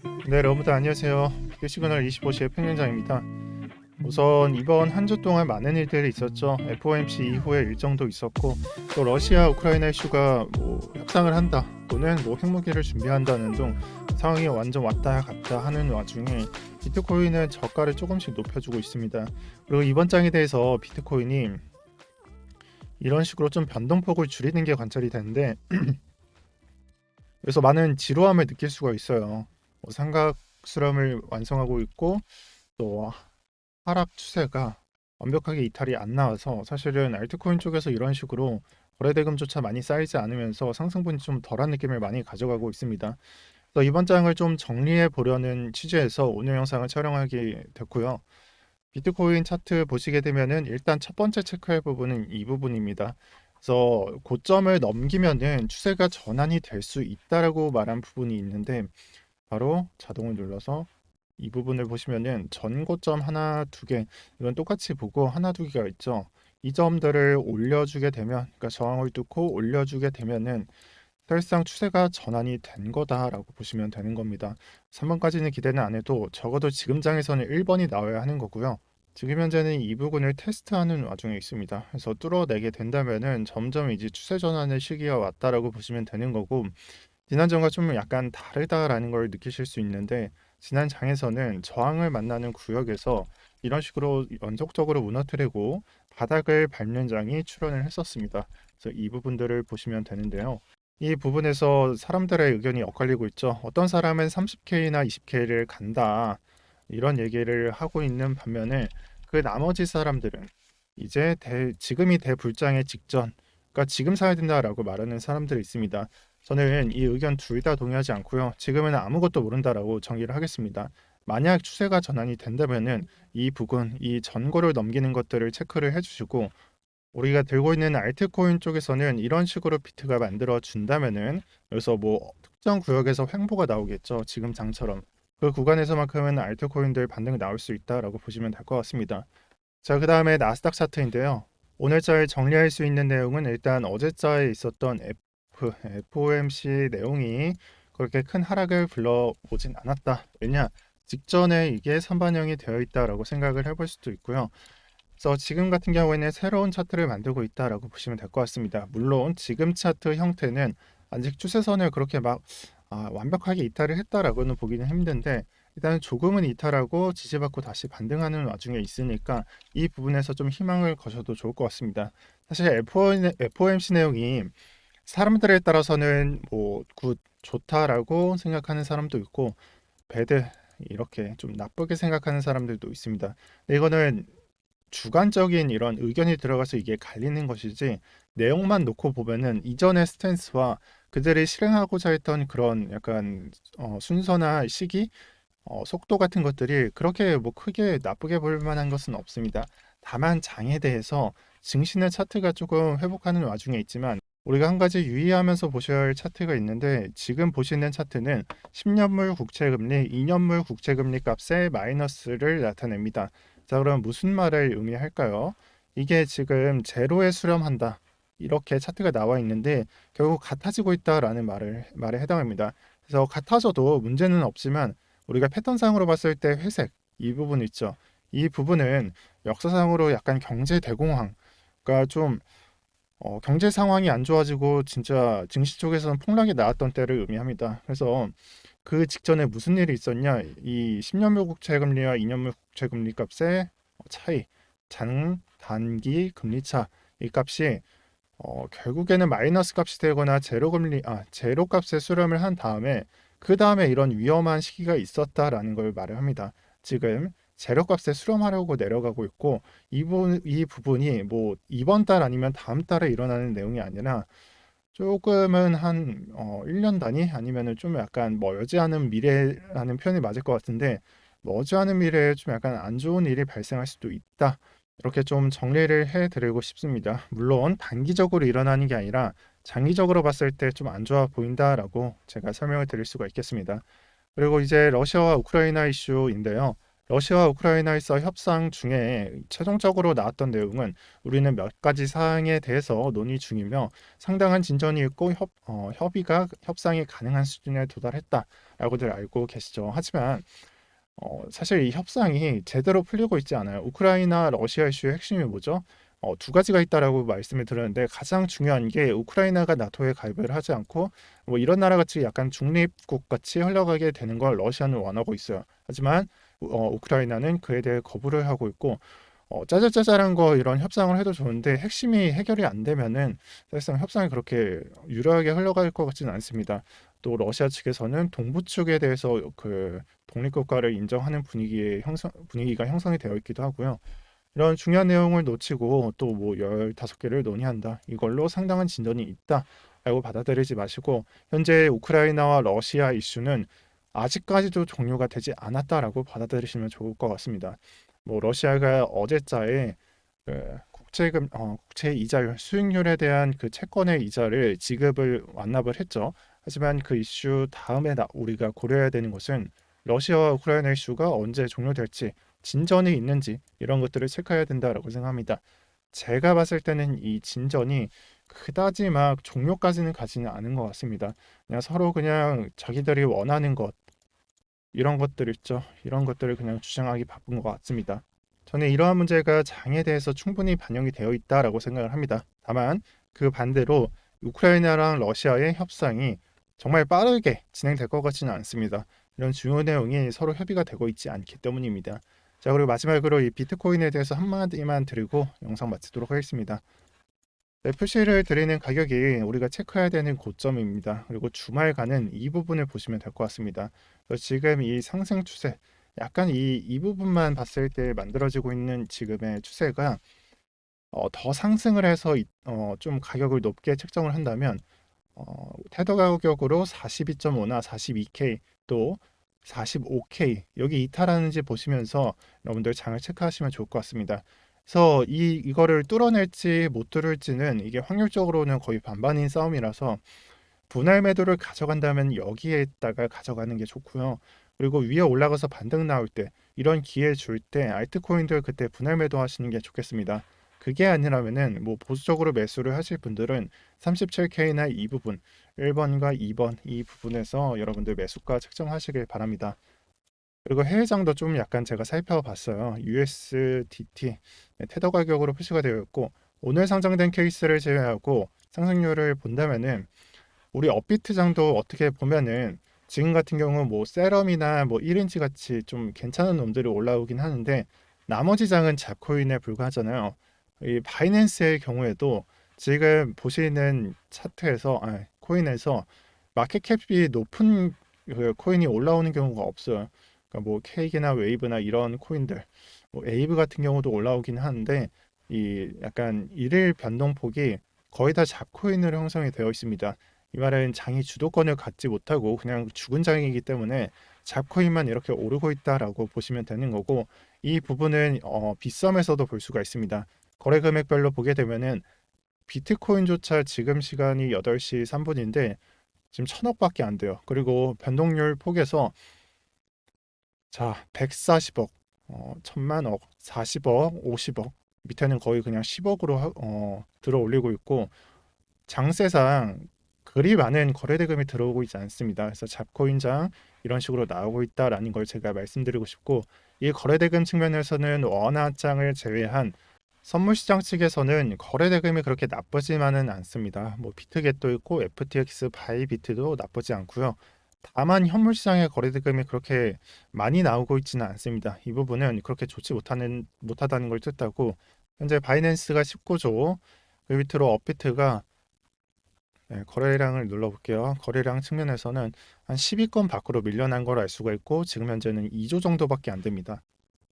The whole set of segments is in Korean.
네, 여러분들 안녕하세요. 시그널 25시의 평년장입니다. 우선 이번 한 주 동안 많은 일들이 있었죠. FOMC 이후의 일정도 있었고, 또 러시아 우크라이나 이슈가 협상을 한다 또는 핵무기를 준비한다는 등 상황이 완전 왔다 갔다 하는 와중에 비트코인은 저가를 조금씩 높여주고 있습니다. 그리고 이번 장에 대해서 비트코인이 이런 식으로 좀 변동폭을 줄이는 게 관찰이 되는데, 그래서 많은 지루함을 느낄 수가 있어요. 삼각수렴을 완성하고 있고, 또 하락 추세가 완벽하게 이탈이 안 나와서 사실은 알트코인 쪽에서 이런 식으로 거래대금조차 많이 쌓이지 않으면서 상승분이 좀 덜한 느낌을 많이 가져가고 있습니다. 그래서 이번 장을 좀 정리해 보려는 취지에서 오늘 영상을 촬영하게 됐고요. 비트코인 차트 보시게 되면은 일단 첫 번째 체크할 부분은 이 부분입니다. 그래서 고점을 넘기면은 추세가 전환이 될 수 있다라고 말한 부분이 있는데, 바로 자동을 눌러서 이 부분을 보시면은 전고점 하나 두 개, 이건 똑같이 보고 하나 두 개가 있죠. 이 점들을 올려주게 되면, 그러니까 저항을 뚫고 올려주게 되면은 사실상 추세가 전환이 된 거다라고 보시면 되는 겁니다. 3번까지는 기대는 안 해도 적어도 지금 장에서는 1번이 나와야 하는 거고요. 지금 현재는 이 부분을 테스트하는 와중에 있습니다. 그래서 뚫어내게 된다면은 점점 이제 추세 전환의 시기가 왔다라고 보시면 되는 거고, 지난전과 좀 약간 다르다라는 걸 느끼실 수 있는데, 지난 장에서는 저항을 만나는 구역에서 이런 식으로 연속적으로 무너뜨리고 바닥을 밟는 장이 출현을 했었습니다. 그래서 이 부분들을 보시면 되는데요. 이 부분에서 사람들의 의견이 엇갈리고 있죠. 어떤 사람은 30K나 20K를 간다, 이런 얘기를 하고 있는 반면에, 그 나머지 사람들은 이제 지금이 대불장의 직전, 그러니까 지금 사야 된다라고 말하는 사람들이 있습니다. 저는 이 의견 둘 다 동의하지 않고요. 지금은 아무것도 모른다라고 정의를 하겠습니다. 만약 추세가 전환이 된다면은 이 부분, 이 전고를 넘기는 것들을 체크를 해주시고, 우리가 들고 있는 알트코인 쪽에서는 이런 식으로 비트가 만들어 준다면은 여기서 특정 구역에서 횡보가 나오겠죠. 지금 장처럼 그 구간에서만큼은 알트코인들 반등이 나올 수 있다라고 보시면 될 것 같습니다. 자, 그 다음에 나스닥 차트인데요. 오늘자에 정리할 수 있는 내용은 일단 어제자에 있었던 FOMC 내용이 그렇게 큰 하락을 불러오진 않았다. 왜냐? 직전에 이게 선반영이 되어 있다라고 생각을 해볼 수도 있고요. 그래서 지금 같은 경우에는 새로운 차트를 만들고 있다라고 보시면 될 것 같습니다. 물론 지금 차트 형태는 아직 추세선을 그렇게 완벽하게 이탈을 했다라고는 보기는 힘든데, 일단 조금은 이탈하고 지지받고 다시 반등하는 와중에 있으니까 이 부분에서 좀 희망을 거셔도 좋을 것 같습니다. 사실 FOMC 내용이 사람들에 따라서는 굿, 좋다라고 생각하는 사람도 있고, 배드, 이렇게 좀 나쁘게 생각하는 사람들도 있습니다. 근데 이거는 주관적인 이런 의견이 들어가서 이게 갈리는 것이지, 내용만 놓고 보면은 이전의 스탠스와 그들이 실행하고자 했던 그런 약간 순서나 시기, 속도 같은 것들이 그렇게 크게 나쁘게 볼 만한 것은 없습니다. 다만 장에 대해서 증시는 차트가 조금 회복하는 와중에 있지만, 우리가 한 가지 유의하면서 보셔야 할 차트가 있는데, 지금 보시는 차트는 10년물 국채금리, 2년물 국채금리 값의 마이너스를 나타냅니다. 자, 그럼 무슨 말을 의미할까요? 이게 지금 제로에 수렴한다, 이렇게 차트가 나와 있는데 결국 같아지고 있다라는 말에 해당합니다. 그래서 같아져도 문제는 없지만, 우리가 패턴상으로 봤을 때 회색 이 부분 있죠. 이 부분은 역사상으로 약간 경제 대공황, 그러니까 좀 경제 상황이 안 좋아지고 진짜 증시 쪽에서는 폭락이 나왔던 때를 의미합니다. 그래서 그 직전에 무슨 일이 있었냐? 이 10년물 국채금리와 2년물 국채금리 값의 차이, 단기 금리 차, 이 값이 결국에는 마이너스 값이 되거나 제로 값에 수렴을 한 다음에, 그 다음에 이런 위험한 시기가 있었다라는 걸 말을 합니다. 지금 제로 값에 수렴하려고 내려가고 있고, 이 부분이 이번 달 아니면 다음 달에 일어나는 내용이 아니라 조금은 한 1년 단위, 아니면은 좀 약간 멀지 않은 미래라는 표현이 맞을 것 같은데, 멀지 않은 미래에 좀 약간 안 좋은 일이 발생할 수도 있다, 이렇게 좀 정리를 해드리고 싶습니다. 물론 단기적으로 일어나는 게 아니라 장기적으로 봤을 때 좀 안 좋아 보인다라고 제가 설명을 드릴 수가 있겠습니다. 그리고 이제 러시아와 우크라이나 이슈인데요. 러시아와 우크라이나에서 협상 중에 최종적으로 나왔던 내용은 우리는 몇 가지 사항에 대해서 논의 중이며 상당한 진전이 있고 협의가 협상이 가능한 수준에 도달했다라고들 알고 계시죠. 하지만 사실 이 협상이 제대로 풀리고 있지 않아요. 우크라이나 러시아 이슈의 핵심이 뭐죠? 두 가지가 있다라고 말씀을 드렸는데 가장 중요한 게 우크라이나가 나토에 가입을 하지 않고 뭐 이런 나라 같이 약간 중립국 같이 흘러가게 되는 걸 러시아는 원하고 있어요. 하지만 우크라이나는 그에 대해 거부를 하고 있고 짜잘짜잘한 거 이런 협상을 해도 좋은데 핵심이 해결이 안 되면은 사실상 협상이 그렇게 유려하게 흘러갈 것 같지는 않습니다. 또 러시아 측에서는 동부 측에 대해서 그 독립국가를 인정하는 분위기가 형성이 되어 있기도 하고요. 이런 중요한 내용을 놓치고 또 뭐 15개를 논의한다. 이걸로 상당한 진전이 있다라고 받아들이지 마시고 현재 우크라이나와 러시아 이슈는 아직까지도 종료가 되지 않았다라고 받아들이시면 좋을 것 같습니다. 뭐 러시아가 어제자에 국채 이자율 수익률에 대한 그 채권의 이자를 지급을 완납을 했죠. 하지만 그 이슈 다음에 우리가 고려해야 되는 것은 러시아와 우크라이나 이슈가 언제 종료될지 진전이 있는지 이런 것들을 체크해야 된다라고 생각합니다. 제가 봤을 때는 이 진전이 그다지 막 종료까지는 가지는 않은 것 같습니다. 그냥 서로 그냥 자기들이 원하는 것 이런 것들 있죠. 이런 것들을 그냥 주장하기 바쁜 것 같습니다. 저는 이러한 문제가 장에 대해서 충분히 반영이 되어 있다라고 생각을 합니다. 다만 그 반대로 우크라이나랑 러시아의 협상이 정말 빠르게 진행될 것 같지는 않습니다. 이런 중요 내용이 서로 협의가 되고 있지 않기 때문입니다. 자, 그리고 마지막으로 이 비트코인에 대해서 한마디만 드리고 영상 마치도록 하겠습니다. 네, 표시를 드리는 가격이 우리가 체크해야 되는 고점입니다. 그리고 주말간은 이 부분을 보시면 될 것 같습니다. 그래서 지금 이 상승 추세, 약간 이 부분만 봤을 때 만들어지고 있는 지금의 추세가 더 상승을 해서 좀 가격을 높게 책정을 한다면 테더 가격으로 42.5나 42K 또 45K 여기 이탈하는지 보시면서 여러분들 장을 체크하시면 좋을 것 같습니다. 그래서 이거를 뚫어낼지 못 뚫을지는 이게 확률적으로는 거의 반반인 싸움이라서 분할 매도를 가져간다면 여기에다가 가져가는 게 좋고요. 그리고 위에 올라가서 반등 나올 때 이런 기회 줄 때 알트코인들 그때 분할 매도 하시는 게 좋겠습니다. 그게 아니라면은 뭐 보수적으로 매수를 하실 분들은 37K나 이 부분 1번과 2번 이 부분에서 여러분들 매수가 책정하시길 바랍니다. 그리고 해외장도 좀 약간 제가 살펴봤어요. USDT 테더 가격으로 표시가 되어 있고 오늘 상장된 케이스를 제외하고 상승률을 본다면은 우리 업비트장도 어떻게 보면은 지금 같은 경우 뭐 세럼이나 뭐 1인치 같이 좀 괜찮은 놈들이 올라오긴 하는데 나머지 장은 잡코인에 불과하잖아요. 이 바이낸스의 경우에도 지금 보시는 차트에서 코인에서 마켓캡이 높은 그 코인이 올라오는 경우가 없어요. 그러니까 뭐 케이크나 웨이브나 이런 코인들, 뭐 에이브 같은 경우도 올라오긴 하는데 이 약간 일일 변동폭이 거의 다 잡코인으로 형성이 되어 있습니다. 이 말은 장이 주도권을 갖지 못하고 그냥 죽은 장이기 때문에 잡코인만 이렇게 오르고 있다라고 보시면 되는 거고 이 부분은 빗썸에서도 볼 수가 있습니다. 거래 금액별로 보게 되면은 비트코인조차 지금 시간이 8시 3분인데 지금 1000억밖에 안 돼요. 그리고 변동률 폭에서 자 140억, 1000만억, 40억, 50억 밑에는 거의 그냥 10억으로 들어 올리고 있고 장세상 그리 많은 거래 대금이 들어오고 있지 않습니다. 그래서 잡코인장 이런 식으로 나오고 있다라는 걸 제가 말씀드리고 싶고 이 거래 대금 측면에서는 원화장을 제외한 선물 시장 측에서는 거래 대금이 그렇게 나쁘지만은 않습니다. 뭐 비트겟도 있고 FTX 바이비트도 나쁘지 않고요. 다만 현물 시장의 거래 대금이 그렇게 많이 나오고 있지는 않습니다. 이 부분은 그렇게 좋지 못하다는 걸 뜻하고 현재 바이낸스가 19조, 그 밑으로 업비트가 거래량을 눌러볼게요. 거래량 측면에서는 한 10위권 밖으로 밀려난 걸 알 수가 있고 지금 현재는 2조 정도밖에 안 됩니다.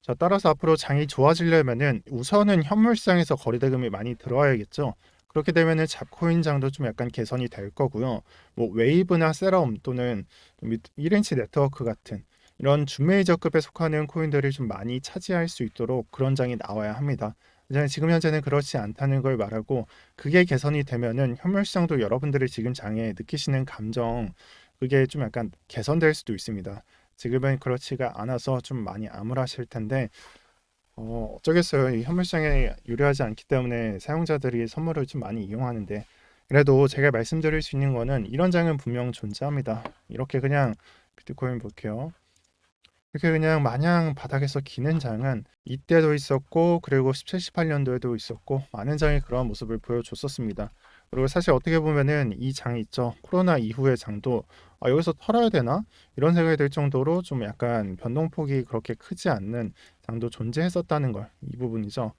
자, 따라서 앞으로 장이 좋아지려면은 우선은 현물 시장에서 거래 대금이 많이 들어와야겠죠. 그렇게 되면은 잡코인 장도 좀 약간 개선이 될 거고요. 뭐 웨이브나 세럼 또는 1인치 네트워크 같은 이런 준메이저급에 속하는 코인들이 좀 많이 차지할 수 있도록 그런 장이 나와야 합니다. 하지만 지금 현재는 그렇지 않다는 걸 말하고 그게 개선이 되면은 현물 시장도 여러분들이 지금 장에 느끼시는 감정 그게 좀 약간 개선될 수도 있습니다. 지금은 그렇지가 않아서 좀 많이 암울하실 텐데 어쩌겠어요. 이 현물시장에 유리하지 않기 때문에 사용자들이 선물을 좀 많이 이용하는데 그래도 제가 말씀드릴 수 있는 거는 이런 장은 분명 존재합니다. 이렇게 그냥 비트코인 볼게요. 이렇게 그냥 마냥 바닥에서 기는 장은 이때도 있었고 그리고 17, 18년도에도 있었고 많은 장이 그러한 모습을 보여줬었습니다. 그리고 사실 어떻게 보면은 이 장 있죠. 코로나 이후의 장도 여기서 털어야 되나? 이런 생각이 들 정도로 좀 약간 변동폭이 그렇게 크지 않는 장도 존재했었다는 걸, 이 부분이죠.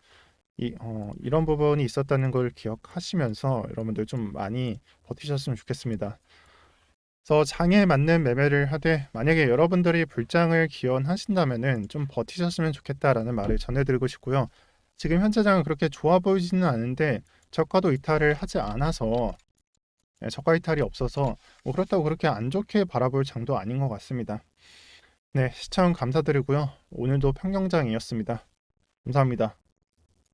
이런 부분이 있었다는 걸 기억하시면서 여러분들 좀 많이 버티셨으면 좋겠습니다. 그래서 장에 맞는 매매를 하되 만약에 여러분들이 불장을 기원하신다면은 좀 버티셨으면 좋겠다라는 말을 전해드리고 싶고요. 지금 현재 장은 그렇게 좋아 보이지는 않은데 저가도 이탈을 하지 않아서 저가 이탈이 없어서 뭐 그렇다고 그렇게 안 좋게 바라볼 장도 아닌 것 같습니다. 네, 시청 감사드리고요. 오늘도 평경장이었습니다. 감사합니다.